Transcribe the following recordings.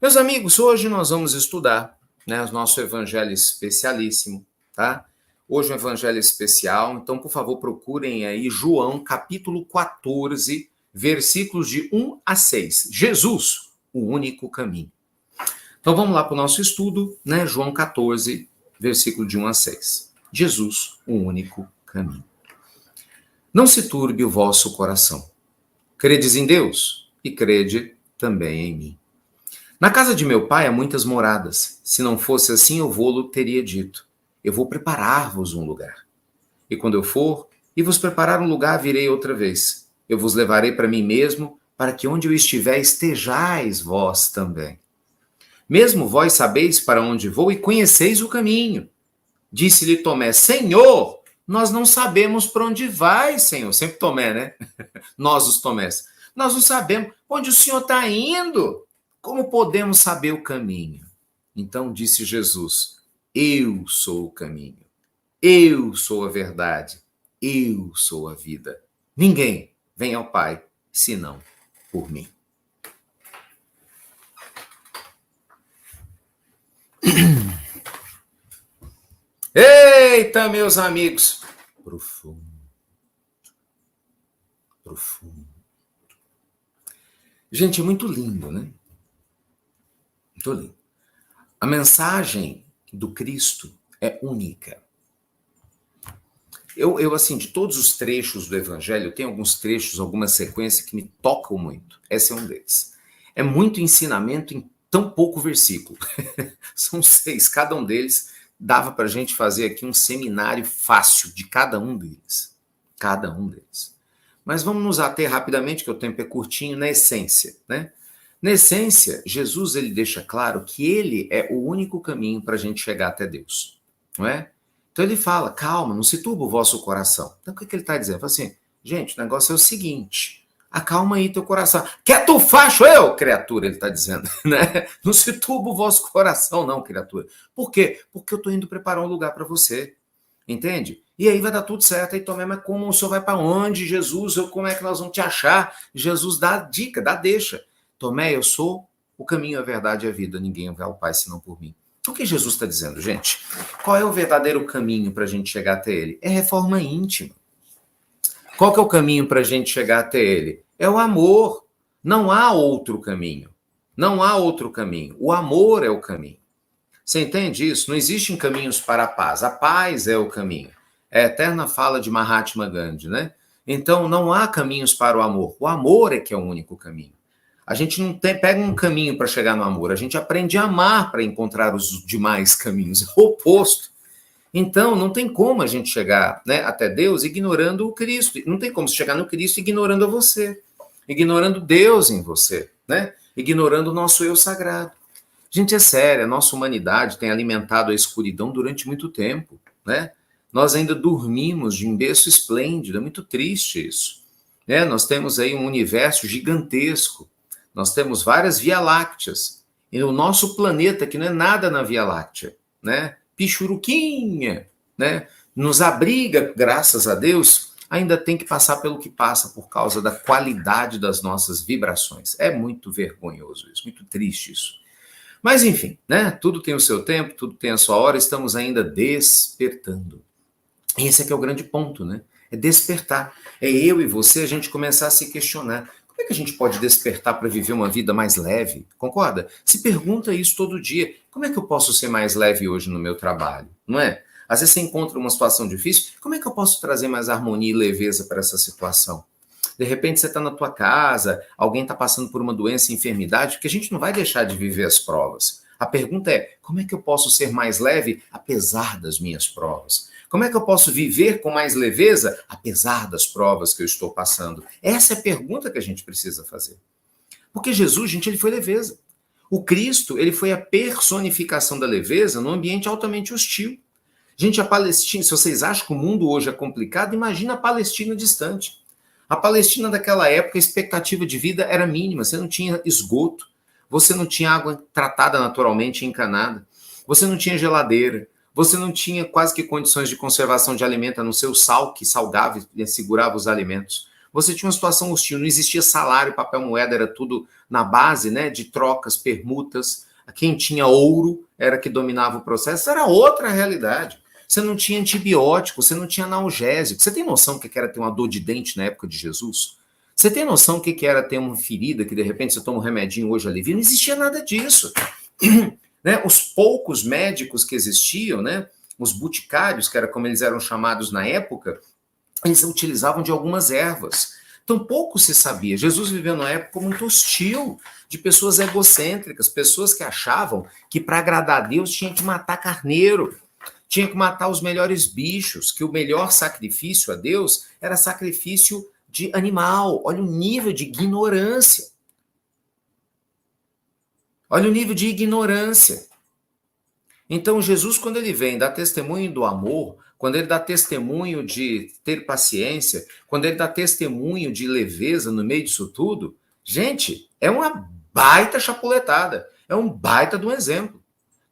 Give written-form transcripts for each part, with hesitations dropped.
Meus amigos, hoje nós vamos estudar, né, o nosso evangelho especialíssimo, tá? Hoje é um evangelho especial, então, por favor, procurem aí João, capítulo 14, versículos de 1 a 6. Jesus, o único caminho. Então, vamos lá para o nosso estudo, né? João 14, versículo de 1 a 6. Jesus, o único caminho. Não se turbe o vosso coração. Credes em Deus e crede também em mim. Na casa de meu pai há muitas moradas. Se não fosse assim, eu vou-lo teria dito. Eu vou preparar-vos um lugar. E quando eu for e vos preparar um lugar, virei outra vez. Eu vos levarei para mim mesmo, para que onde eu estiver estejais vós também. Mesmo vós sabeis para onde vou e conheceis o caminho. Disse-lhe Tomé, Senhor, nós não sabemos para onde vai, Senhor. Sempre Tomé, né? Nós os Tomés. Nós não sabemos onde o Senhor está indo. Como podemos saber o caminho? Então disse Jesus, eu sou o caminho, eu sou a verdade, eu sou a vida. Ninguém vem ao Pai, senão por mim. Eita, meus amigos! Profundo, profundo. Gente, é muito lindo, né? Muito lindo. A mensagem do Cristo é única. Eu, assim, de todos os trechos do Evangelho, tem alguns trechos, algumas sequências que me tocam muito. Esse é um deles. É muito ensinamento em tão pouco versículo. São 6, cada um deles dava para a gente fazer aqui um seminário fácil de cada um deles. Cada um deles. Mas vamos nos ater rapidamente, que o tempo é curtinho, na essência, né? Na essência, Jesus ele deixa claro que ele é o único caminho para a gente chegar até Deus, não é? Então ele fala, calma, não se turba o vosso coração. Então o que ele está dizendo? Ele fala assim, gente, o negócio é o seguinte, acalma aí teu coração. Quer tu faço eu, criatura, ele está dizendo, né? Não se turba o vosso coração não, criatura. Por quê? Porque eu estou indo preparar um lugar para você, entende? E aí vai dar tudo certo. Aí Tomé, mas como o senhor vai para onde, Jesus? Como é que nós vamos te achar? Jesus dá a dica, dá a deixa. Tomé, eu sou o caminho, a verdade e a vida. Ninguém vai ao Pai senão por mim. O que Jesus está dizendo, gente? Qual é o verdadeiro caminho para a gente chegar até ele? É reforma íntima. Qual que é o caminho para a gente chegar até ele? É o amor. Não há outro caminho. Não há outro caminho. O amor é o caminho. Você entende isso? Não existem caminhos para a paz. A paz é o caminho. É a eterna fala de Mahatma Gandhi, né? Então, não há caminhos para o amor. O amor é que é o único caminho. A gente não pega um caminho para chegar no amor, a gente aprende a amar para encontrar os demais caminhos, é o oposto. Então, não tem como a gente chegar, né, até Deus ignorando o Cristo. Não tem como chegar no Cristo ignorando a você, ignorando Deus em você, né? Ignorando o nosso eu sagrado. Gente, é sério, a nossa humanidade tem alimentado a escuridão durante muito tempo, né? Nós ainda dormimos de um berço esplêndido, é muito triste isso. Né? Nós temos aí um universo gigantesco. Nós temos várias Via-Lácteas. E o nosso planeta, que não é nada na Via-Láctea, né? Pichuruquinha, né? Nos abriga, graças a Deus, ainda tem que passar pelo que passa por causa da qualidade das nossas vibrações. É muito vergonhoso isso, muito triste isso. Mas enfim, né? Tudo tem o seu tempo, tudo tem a sua hora, estamos ainda despertando. E esse é que é o grande ponto, né? É despertar. É eu e você a gente começar a se questionar. Como é que a gente pode despertar para viver uma vida mais leve? Concorda? Se pergunta isso todo dia. Como é que eu posso ser mais leve hoje no meu trabalho? Não é? Às vezes você encontra uma situação difícil. Como é que eu posso trazer mais harmonia e leveza para essa situação? De repente você está na tua casa, alguém está passando por uma doença e enfermidade, porque a gente não vai deixar de viver as provas. A pergunta é, como é que eu posso ser mais leve apesar das minhas provas? Como é que eu posso viver com mais leveza, apesar das provas que eu estou passando? Essa é a pergunta que a gente precisa fazer. Porque Jesus, gente, ele foi leveza. O Cristo, ele foi a personificação da leveza num ambiente altamente hostil. Gente, a Palestina, se vocês acham que o mundo hoje é complicado, imagina a Palestina distante. A Palestina daquela época, a expectativa de vida era mínima, você não tinha esgoto, você não tinha água tratada naturalmente e encanada, você não tinha geladeira, você não tinha quase que condições de conservação de alimento, a não ser o sal que salgava e segurava os alimentos. você tinha uma situação hostil, não existia salário, papel moeda, era tudo na base, né, de trocas, permutas. Quem tinha ouro era que dominava o processo, era outra realidade. Você não tinha antibiótico, você não tinha analgésico. Você tem noção do que era ter uma dor de dente na época de Jesus? Você tem noção do que era ter uma ferida que de repente você toma um remedinho hoje alivia? Não existia nada disso. Né? Os poucos médicos que existiam, né? Os boticários, que era como eles eram chamados na época, eles utilizavam de algumas ervas. Então pouco se sabia. Jesus viveu numa época muito hostil, de pessoas egocêntricas, pessoas que achavam que para agradar a Deus tinha que matar carneiro, tinha que matar os melhores bichos, que o melhor sacrifício a Deus era sacrifício de animal. Olha o nível de ignorância. Olha o nível de ignorância. Então, Jesus, quando ele vem dar testemunho do amor, quando ele dá testemunho de ter paciência, quando ele dá testemunho de leveza no meio disso tudo, gente, é uma baita chapuletada, é um baita de um exemplo,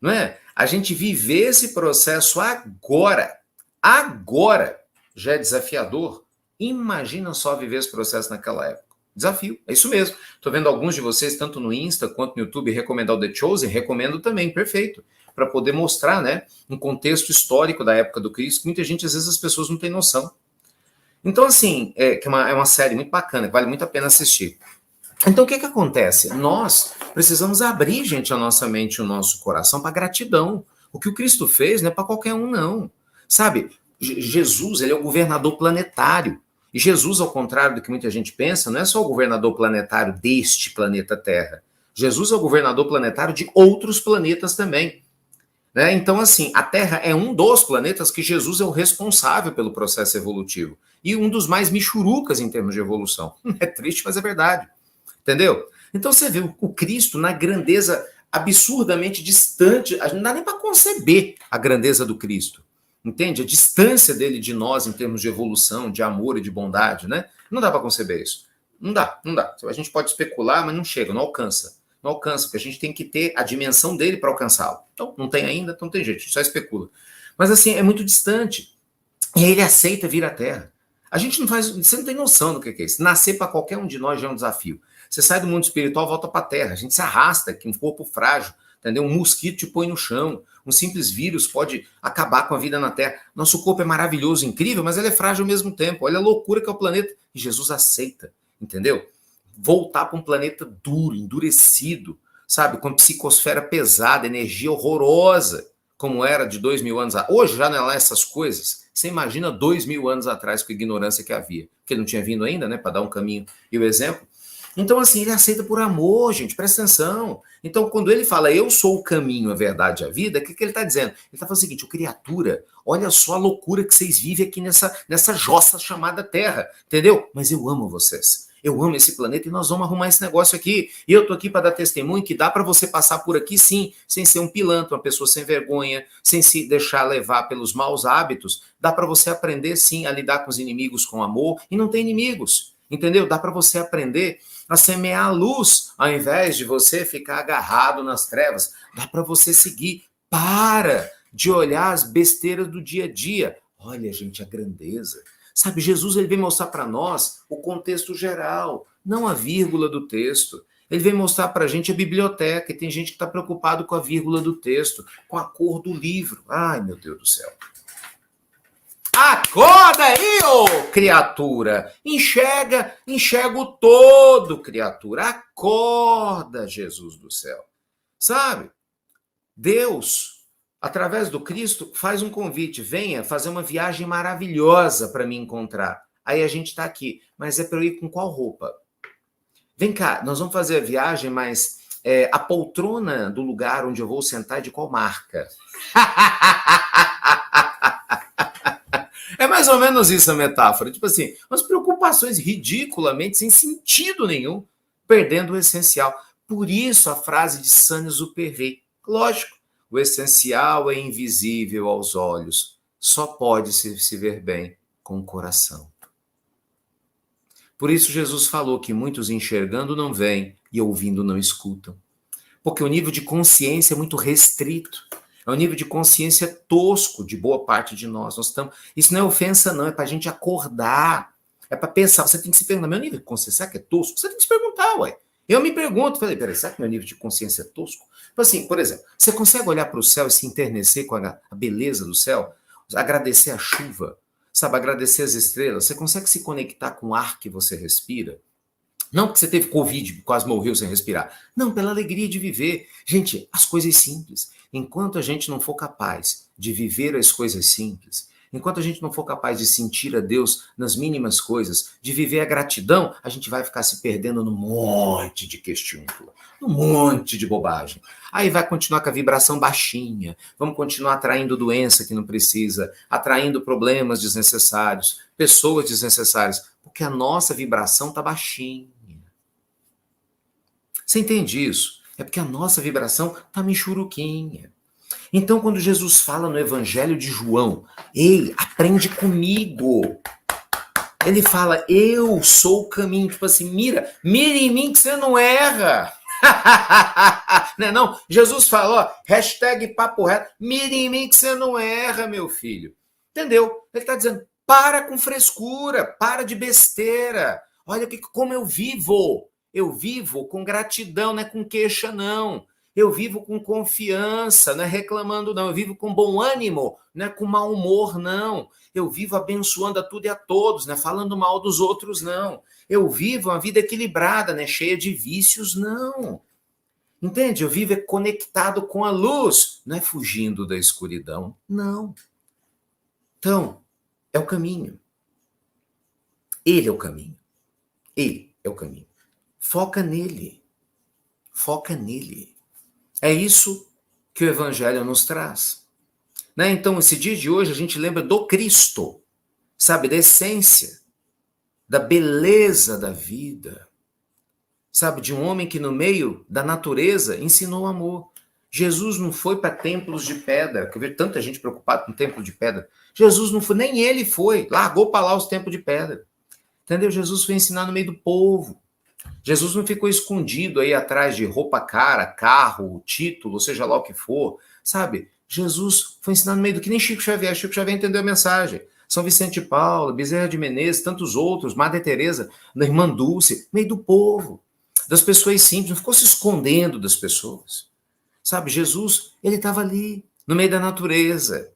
não é? A gente viver esse processo agora já é desafiador. Imagina só viver esse processo naquela época. Desafio, é isso mesmo. Estou vendo alguns de vocês, tanto no Insta quanto no YouTube, recomendar o The Chosen, recomendo também, perfeito. Para poder mostrar, né, um contexto histórico da época do Cristo, que muita gente, às vezes, as pessoas não têm noção. Então, assim, é uma série muito bacana, que vale muito a pena assistir. Então, o que acontece? Nós precisamos abrir, gente, a nossa mente e o nosso coração para gratidão. O que o Cristo fez não é para qualquer um, não. Sabe, Jesus, ele é o governador planetário. E Jesus, ao contrário do que muita gente pensa, não é só o governador planetário deste planeta Terra. Jesus é o governador planetário de outros planetas também. Né? Então, assim, a Terra é um dos planetas que Jesus é o responsável pelo processo evolutivo. E um dos mais michurucas em termos de evolução. É triste, mas é verdade. Entendeu? Então você vê o Cristo na grandeza absurdamente distante. Não dá nem para conceber a grandeza do Cristo. Entende? A distância dele de nós em termos de evolução, de amor e de bondade, né? Não dá para conceber isso. Não dá. A gente pode especular, mas não chega, não alcança. Não alcança, porque a gente tem que ter a dimensão dele para alcançá-lo. Então, não tem ainda, então não tem jeito, a gente só especula. Mas assim, é muito distante. E aí ele aceita vir à Terra. A gente não faz, você não tem noção do que é isso. Nascer para qualquer um de nós já é um desafio. Você sai do mundo espiritual, volta para a Terra. A gente se arrasta aqui, um corpo frágil, entendeu? Um mosquito te põe no chão. Um simples vírus pode acabar com a vida na Terra. Nosso corpo é maravilhoso, incrível, mas ele é frágil ao mesmo tempo. Olha a loucura que é o planeta. E Jesus aceita, entendeu? Voltar para um planeta duro, endurecido, sabe? Com psicosfera pesada, energia horrorosa, como era de 2000 anos atrás. Hoje já não é lá essas coisas. Você imagina 2000 anos atrás com a ignorância que havia. Porque ele não tinha vindo ainda, né? Para dar um caminho e o exemplo. Então, assim, ele aceita por amor, gente, presta atenção. Então, quando ele fala, eu sou o caminho, a verdade e a vida, o que ele está dizendo? Ele está falando o seguinte, criatura, olha só a loucura que vocês vivem aqui nessa jossa chamada Terra, entendeu? Mas eu amo vocês. Eu amo esse planeta e nós vamos arrumar esse negócio aqui. E eu tô aqui para dar testemunho que dá para você passar por aqui, sim, sem ser um pilantra, uma pessoa sem vergonha, sem se deixar levar pelos maus hábitos. Dá para você aprender, sim, a lidar com os inimigos com amor e não tem inimigos, entendeu? Dá para você aprender a semear a luz, ao invés de você ficar agarrado nas trevas. Dá para você seguir. Para de olhar as besteiras do dia a dia. Olha, gente, a grandeza. Sabe, Jesus ele vem mostrar para nós o contexto geral, não a vírgula do texto. Ele vem mostrar para a gente a biblioteca, e tem gente que está preocupado com a vírgula do texto, com a cor do livro. Ai, meu Deus do céu. Acorda aí, ô criatura! Enxerga o todo, criatura. Acorda, Jesus do céu. Sabe? Deus, através do Cristo, faz um convite. Venha fazer uma viagem maravilhosa para me encontrar. Aí a gente está aqui. Mas é para eu ir com qual roupa? Vem cá, nós vamos fazer a viagem, mas a poltrona do lugar onde eu vou sentar é de qual marca? É mais ou menos isso a metáfora. Tipo assim, umas preocupações ridiculamente sem sentido nenhum, perdendo o essencial. Por isso a frase de Saint-Exupéry. Lógico, o essencial é invisível aos olhos. Só pode se ver bem com o coração. Por isso Jesus falou que muitos enxergando não veem e ouvindo não escutam. Porque o nível de consciência é muito restrito. É um nível de consciência tosco de boa parte de nós. Isso não é ofensa, não. É para a gente acordar. É para pensar, você tem que se perguntar, meu nível de consciência, será que é tosco? Você tem que se perguntar, ué. Eu me pergunto, falei, peraí, será que meu nível de consciência é tosco? Assim, por exemplo, você consegue olhar para o céu e se enternecer com a beleza do céu? Agradecer a chuva, sabe, agradecer as estrelas? Você consegue se conectar com o ar que você respira? Não porque você teve Covid, quase morreu sem respirar. Não, pela alegria de viver. Gente, as coisas simples. Enquanto a gente não for capaz de viver as coisas simples, enquanto a gente não for capaz de sentir a Deus nas mínimas coisas, de viver a gratidão, a gente vai ficar se perdendo num monte de questiúnculo, num monte de bobagem. Aí vai continuar com a vibração baixinha, vamos continuar atraindo doença que não precisa, atraindo problemas desnecessários, pessoas desnecessárias, porque a nossa vibração está baixinha. Você entende isso? É porque a nossa vibração está michuruquinha. Então, quando Jesus fala no Evangelho de João, ei, aprende comigo. Ele fala, eu sou o caminho. Tipo assim, mira em mim que você não erra. Não é não? Jesus falou, hashtag papo reto, mira em mim que você não erra, meu filho. Entendeu? Ele está dizendo, para com frescura, para de besteira. Olha como eu vivo. Eu vivo com gratidão, não é com queixa, não. Eu vivo com confiança, não é reclamando, não. Eu vivo com bom ânimo, não é com mau humor, não. Eu vivo abençoando a tudo e a todos, não é falando mal dos outros, não. Eu vivo uma vida equilibrada, né? Cheia de vícios, não. Entende? Eu vivo conectado com a luz, não é fugindo da escuridão, não. Então, é o caminho. Ele é o caminho. Ele é o caminho. Foca nele. Foca nele. É isso que o Evangelho nos traz. Né? Então, esse dia de hoje, a gente lembra do Cristo, sabe? Da essência, da beleza da vida. Sabe? De um homem que no meio da natureza ensinou amor. Jesus não foi para templos de pedra. Eu vejo tanta gente preocupada com templo de pedra. Jesus não foi, nem ele foi. Largou para lá os templos de pedra. Entendeu? Jesus foi ensinar no meio do povo. Jesus não ficou escondido aí atrás de roupa cara, carro, título, seja lá o que for, sabe? Jesus foi ensinar no meio do que nem Chico Xavier. Chico Xavier entendeu a mensagem. São Vicente de Paula, Bezerra de Menezes, tantos outros, Madre Teresa, da Irmã Dulce, meio do povo, das pessoas simples, não ficou se escondendo das pessoas. Sabe, Jesus, ele estava ali, no meio da natureza,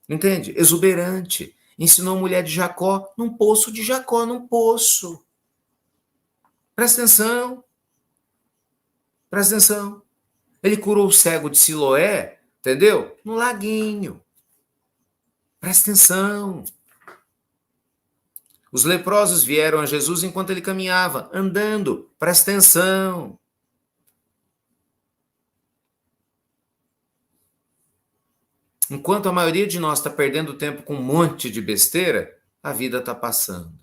entende? Exuberante. Ensinou a mulher de Jacó, num poço de Jacó, num poço. Presta atenção. Presta atenção. Ele curou o cego de Siloé, entendeu? No laguinho. Presta atenção. Os leprosos vieram a Jesus enquanto ele caminhava, andando. Presta atenção. Enquanto a maioria de nós está perdendo tempo com um monte de besteira, a vida está passando.